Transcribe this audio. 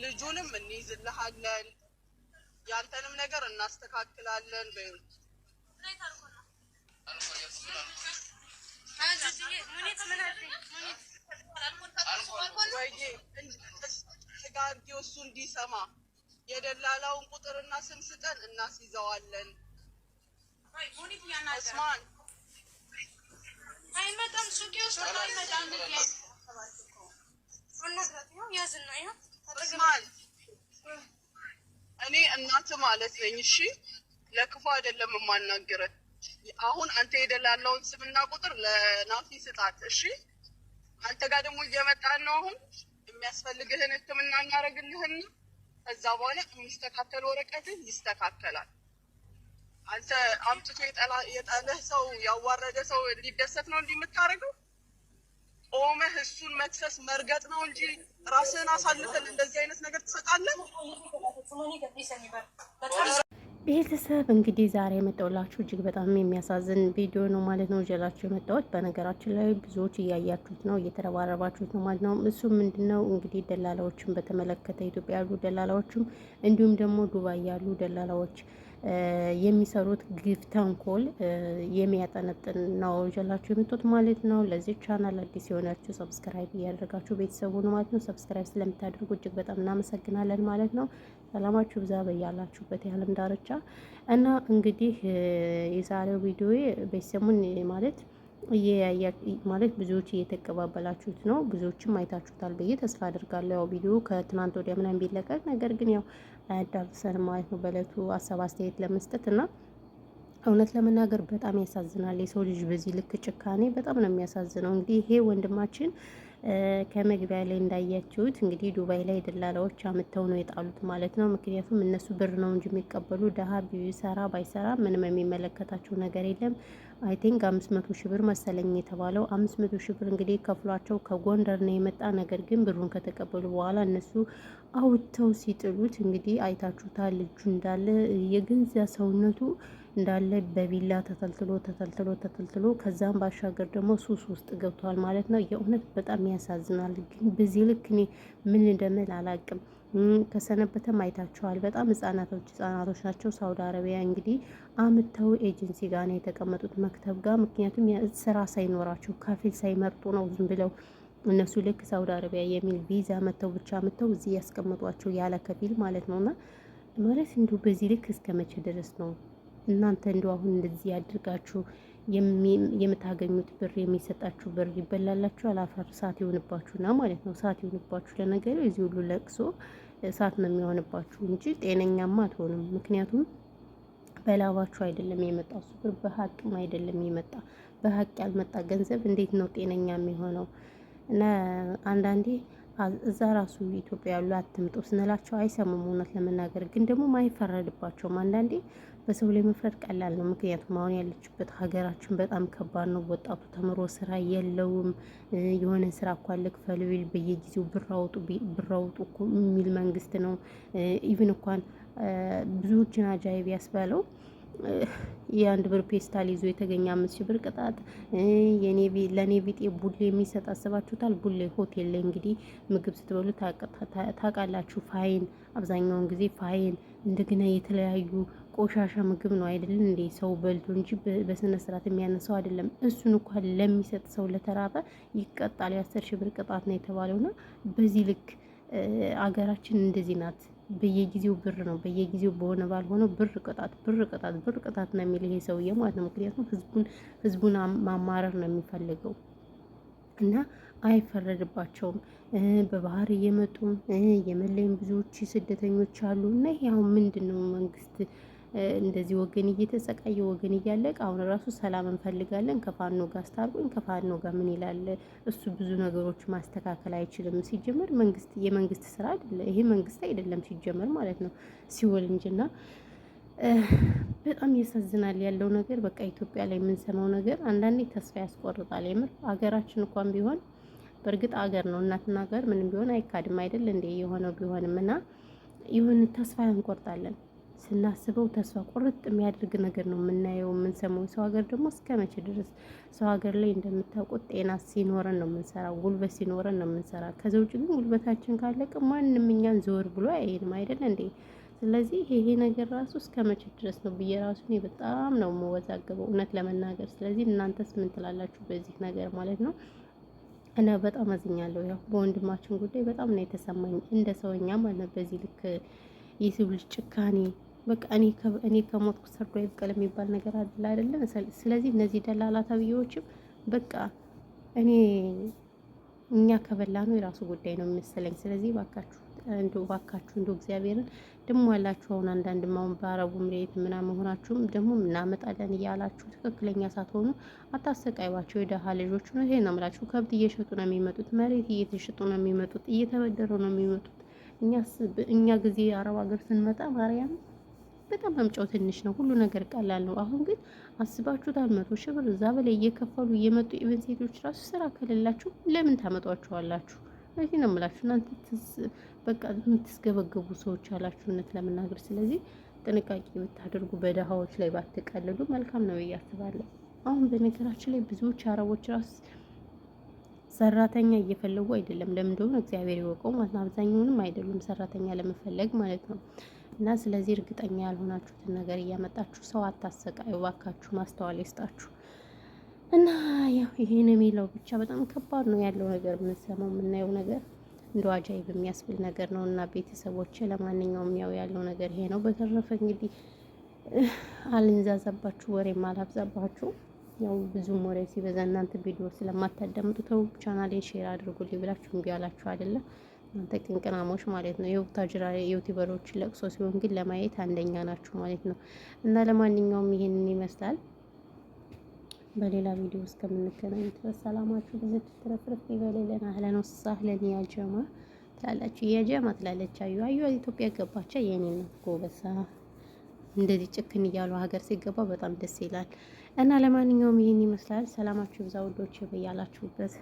ልጁንም እንይዝልሃለን ያንተንም ነገር እናስተካክላለን በይው እሱ እንዲሰማ የደላላውን ቁጥርና ስም ስጠን እናስይዘዋለን እስማን አይመጣም ሱቂ ውስጥ አይመጣም እስማን እኔ እናት ማለት ነኝ እሺ ለክፉ አይደለም የማናገረው አሁን አንተ የደላላውን ስምና ቁጥር ለናፊ ስጣት እሺ አንተ ጋር ደግሞ እየመጣን ነው አሁን የሚያስፈልግህን ህክምና እናደርግልህና ከዛ በኋላ የሚስተካከል ወረቀትን ይስተካከላል አንተ አምጥቶ የጣለህ ሰው ያዋረደ ሰው ሊደሰት ነው እንደምታረገው ቆመህ እሱን መክሰስ መርገጥ ነው እንጂ ራስህን አሳልፈን እንደዚህ አይነት ነገር ትሰጣለህ ቤተሰብ እንግዲህ ዛሬ የመጣሁላችሁ እጅግ በጣም የሚያሳዝን ቪዲዮ ነው ማለት ነው ይዤላችሁ የመጣሁት በነገራችን ላይ ብዙዎች እያያችሁት ነው እየተረባረባችሁት ነው ማለት ነው እሱ ምንድነው እንግዲህ ደላላዎችን በተመለከተ ኢትዮጵያ ያሉ ደላላዎችም እንዲሁም ደግሞ ዱባይ ያሉ ደላላዎች የሚሰሩት ግፍ ተንኮል የሚያጠነጥን ነው ይዤላችሁ የመጣሁት ማለት ነው ለዚህ ቻናል አዲስ የሆናችሁ ሰብስክራይብ እያደረጋችሁ ቤተሰቡ ነው ማለት ነው ሰብስክራይብ ስለምታደርጉ እጅግ በጣም እናመሰግናለን ማለት ነው ሰላማችሁ ብዛ በያላችሁበት የዓለም ዳርቻ እና እንግዲህ የዛሬው ቪዲዮ በሰሙን ማለት ብዙዎች እየተቀባበላችሁት ነው ብዙዎችም አይታችሁታል ብዬ ተስፋ አድርጋለሁ ያው ቪዲዮ ከትናንት ወዲያ ምናምን ቢለቀቅ ነገር ግን ያው አያዳርሰንም ማለት ነው በእለቱ ሀሳብ አስተያየት ለመስጠት እና እውነት ለመናገር በጣም ያሳዝናል የሰው ልጅ በዚህ ልክ ጭካኔ በጣም ነው የሚያሳዝነው እንግዲህ ይሄ ወንድማችን ከመግቢያ ላይ እንዳያችሁት እንግዲህ ዱባይ ላይ ደላላዎች አመተው ነው የጣሉት ማለት ነው ምክንያቱም እነሱ ብር ነው እንጂ የሚቀበሉ ደሃ ቢሰራ ባይሰራ ምንም የሚመለከታቸው ነገር የለም አይ ቲንክ 500 ሺህ ብር መሰለኝ የተባለው 500 ሺህ ብር እንግዲህ ከፍሏቸው ከጎንደር ነው የመጣ ነገር ግን ብሩን ከተቀበሉ በኋላ እነሱ አውጥተው ሲጥሉት እንግዲህ አይታችሁታል ልጁ እንዳለ የገንዛ ሰውነቱ እንዳለ በቢላ ተተልትሎ ከዛም ባሻገር ደግሞ ሱስ ውስጥ ገብቷል ማለት ነው የእውነት በጣም ያሳዝናል ግን በዚህ ልክ እኔ ምን እንደምል አላቅም ከሰነበተም አይታችኋል በጣም ህጻናቶች ናቸው ሳውዲ አረቢያ እንግዲህ አምተው ኤጀንሲ ጋር ነው የተቀመጡት መክተብ ጋር ምክንያቱም ስራ ሳይኖራቸው ከፊል ሳይመርጡ ነው ዝም ብለው እነሱ ልክ ሳውዲ አረቢያ የሚል ቪዛ መተው እዚህ ያስቀምጧቸው ያለ ከፊል ማለት ነውና ማለት እንዲሁ በዚህ ልክ እስከመቼ ድረስ ነው እናንተ እንደው አሁን እንደዚህ ያድርጋችሁ የምታገኙት ብር የሚሰጣችሁ ብር ይበላላችሁ አላፈር ሰዓት ይሆንባችሁና ማለት ነው ሰዓት ይሆንባችሁ ለነገሩ እዚህ ሁሉ ለቅሶ ሰዓት ነው የሚሆንባችሁ እንጂ ጤነኛማ አትሆኑም ምክንያቱም በላባችሁ አይደለም የመጣው ብር በሐቅም አይደለም የመጣ በሐቅ ያልመጣ ገንዘብ እንዴት ነው ጤነኛ የሚሆነው እና አንዳንዴ እዛ ራሱ ኢትዮጵያ ያሉ አትምጡ ስንላቸው አይሰሙም እውነት ለመናገር ግን ደግሞ ማይፈረድባቸውም አንዳንዴ በሰው ላይ መፍረድ ቀላል ነው ምክንያቱም አሁን ያለችበት ሀገራችን በጣም ከባድ ነው ወጣቱ ተምሮ ስራ የለውም የሆነ ስራ እንኳን ልክፈሉ ቢል በየጊዜው ብር አውጡ እኮ የሚል መንግስት ነው ኢቭን እንኳን ብዙዎችን አጃይብ ያስባለው የአንድ ብር ፔስታል ይዞ የተገኘ 5000 ብር ቅጣት ለኔ ቢጤ ቡሌ የሚሰጥ አስባችሁታል ቡሌ ሆቴል ላይ እንግዲህ ምግብ ስትበሉ ታቃላችሁ ፋይን አብዛኛውን ጊዜ ፋይን እንደገና የተለያዩ ቆሻሻ ምግብ ነው አይደል እንዴ ሰው በልቶ እንጂ በስነ ስርዓት የሚያነሳው አይደለም እሱን እንኳን ለሚሰጥ ሰው ለተራበ ይቀጣል የ10000 ብር ቅጣት ነው የተባለውና በዚህ ልክ አገራችን እንደዚህ ናት በየጊዜው ብር ነው በየጊዜው በሆነ ባልሆነው ብር ቅጣት ነው የሚል ይሄ ሰውዬ ማለት ነው ምክንያቱም ህዝቡን ማማረር ነው የሚፈልገው እና አይፈረድባቸውም በባህር እየመጡ የመለየም ብዙዎች ስደተኞች አሉ እና ይሄ አሁን ምንድነው መንግስት እንደዚህ ወገን እየተሰቃየ ወገን እያለቀ አሁን ራሱ ሰላም እንፈልጋለን ከፋኖ ጋር አስታርቁኝ ከፋኖ ጋር ምን ይላል እሱ ብዙ ነገሮች ማስተካከል አይችልም ሲጀመር የመንግስት ስራ አይደለም ይሄ መንግስት አይደለም ሲጀመር ማለት ነው ሲወል እንጂና በጣም ያሳዝናል ያለው ነገር በቃ ኢትዮጵያ ላይ የምንሰማው ነገር አንዳንዴ ተስፋ ያስቆርጣል የምር ሀገራችን እንኳን ቢሆን በእርግጥ ሀገር ነው እናትና ሀገር ምንም ቢሆን አይካድም አይደል እንዴ የሆነው ቢሆንም እና ይሁን ተስፋ እንቆርጣለን ስናስበው ተስፋ ቁርጥ የሚያደርግ ነገር ነው የምናየው የምንሰማው። ሰው ሀገር ደግሞ እስከ መቼ ድረስ? ሰው ሀገር ላይ እንደምታውቁት ጤና ሲኖረን ነው የምንሰራው፣ ጉልበት ሲኖረን ነው የምንሰራ። ከዛ ውጭ ግን ጉልበታችን ካለቀ ማንም እኛን ዘወር ብሎ አያየንም አይደል እንዴ? ስለዚህ ይሄ ነገር ራሱ እስከ መቼ ድረስ ነው ብዬ ራሱ እኔ በጣም ነው የምወዛገበው እውነት ለመናገር። ስለዚህ እናንተስ ምን ትላላችሁ በዚህ ነገር ማለት ነው? እና በጣም አዝኛለሁ። ያው በወንድማችን ጉዳይ በጣም ነው የተሰማኝ እንደ ሰውኛ ማለት በዚህ ልክ የሰው ልጅ ጭካኔ በቃ እኔ ከሞትኩ ሰርዶ አይብቀል የሚባል ነገር አለ አይደለም። ስለዚህ እነዚህ ደላላ ተብዬዎችም በቃ እኔ እኛ ከበላ ነው የራሱ ጉዳይ ነው የሚመስለኝ። ስለዚህ ባካችሁ እንደው እግዚአብሔርን ደግሞ ያላችሁ አሁን አንዳንድ ማሁን በአረቡ ምሬት ምናምን ሆናችሁም ደግሞ እናመጣለን እያላችሁ ትክክለኛ ሳትሆኑ አታሰቃይዋቸው። የደሃ ልጆች ነው ይሄ ነው የምላችሁ። ከብት እየሸጡ ነው የሚመጡት፣ መሬት እየተሸጡ ነው የሚመጡት፣ እየተበደሩ ነው የሚመጡት። እኛ ጊዜ አረብ ሀገር ስንመጣ ማርያም በጣም መምጫው ትንሽ ነው፣ ሁሉ ነገር ቀላል ነው። አሁን ግን አስባችሁታል? 100 ሺህ ብር እዛ በላይ እየከፈሉ እየመጡ ኢቨን ሴቶች ራሱ ስራ ከሌላችሁ ለምን ታመጧቸዋላችሁ? እዚህ ነው የምላችሁ። እናንተ በቃ የምትስገበገቡ ሰዎች አላችሁነት ለመናገር። ስለዚህ ጥንቃቄ ብታደርጉ፣ በደሃዎች ላይ ባትቀልዱ መልካም ነው ብዬ አስባለሁ። አሁን በነገራችን ላይ ብዙዎች አረቦች ራሱ ሰራተኛ እየፈለጉ አይደለም። ለምን እንደሆነ እግዚአብሔር ይወቀው ማለት ነው። አብዛኛውንም አይደሉም ሰራተኛ ለመፈለግ ማለት ነው። እና ስለዚህ እርግጠኛ ያልሆናችሁትን ነገር እያመጣችሁ ሰው አታሰቃዩ ባካችሁ፣ ማስተዋል ይስጣችሁ። እና ያው ይሄን የሚለው ብቻ በጣም ከባድ ነው ያለው ነገር፣ የምንሰማው የምናየው ነገር እንደ አጃይብ የሚያስብል ነገር ነው። እና ቤተሰቦች ለማንኛውም ያው ያለው ነገር ይሄ ነው። በተረፈ እንግዲህ አልንዛዛባችሁ፣ ወሬም አላብዛባችሁ። ያው ብዙም ወሬ ሲበዛ እናንተ ቪዲዮ ስለማታዳምጡ ተው፣ ቻናሌን ሼር አድርጉልኝ ብላችሁ እምቢ አላችሁ አይደለም እናንተ ቅንቅናሞች ማለት ነው። የቡታጅራ ዩቲዩበሮች ለቅሶ ሲሆን ግን ለማየት አንደኛ ናችሁ ማለት ነው። እና ለማንኛውም ይሄንን ይመስላል። በሌላ ቪዲዮ እስከምንገናኝ ድረስ ሰላማችሁ ብዙ ትረፍረፍ ይበልልን። አህለን ወሰህለን ያ ጀማ ትላላችሁ፣ ያ ጀማ ትላለች። አዩ ኢትዮጵያ ገባቻ የኔ ነው ጎበሳ። እንደዚህ ጭክን እያሉ ሀገር ሲገባ በጣም ደስ ይላል። እና ለማንኛውም ይሄን ይመስላል። ሰላማችሁ ይብዛ ውዶች በያላችሁበት።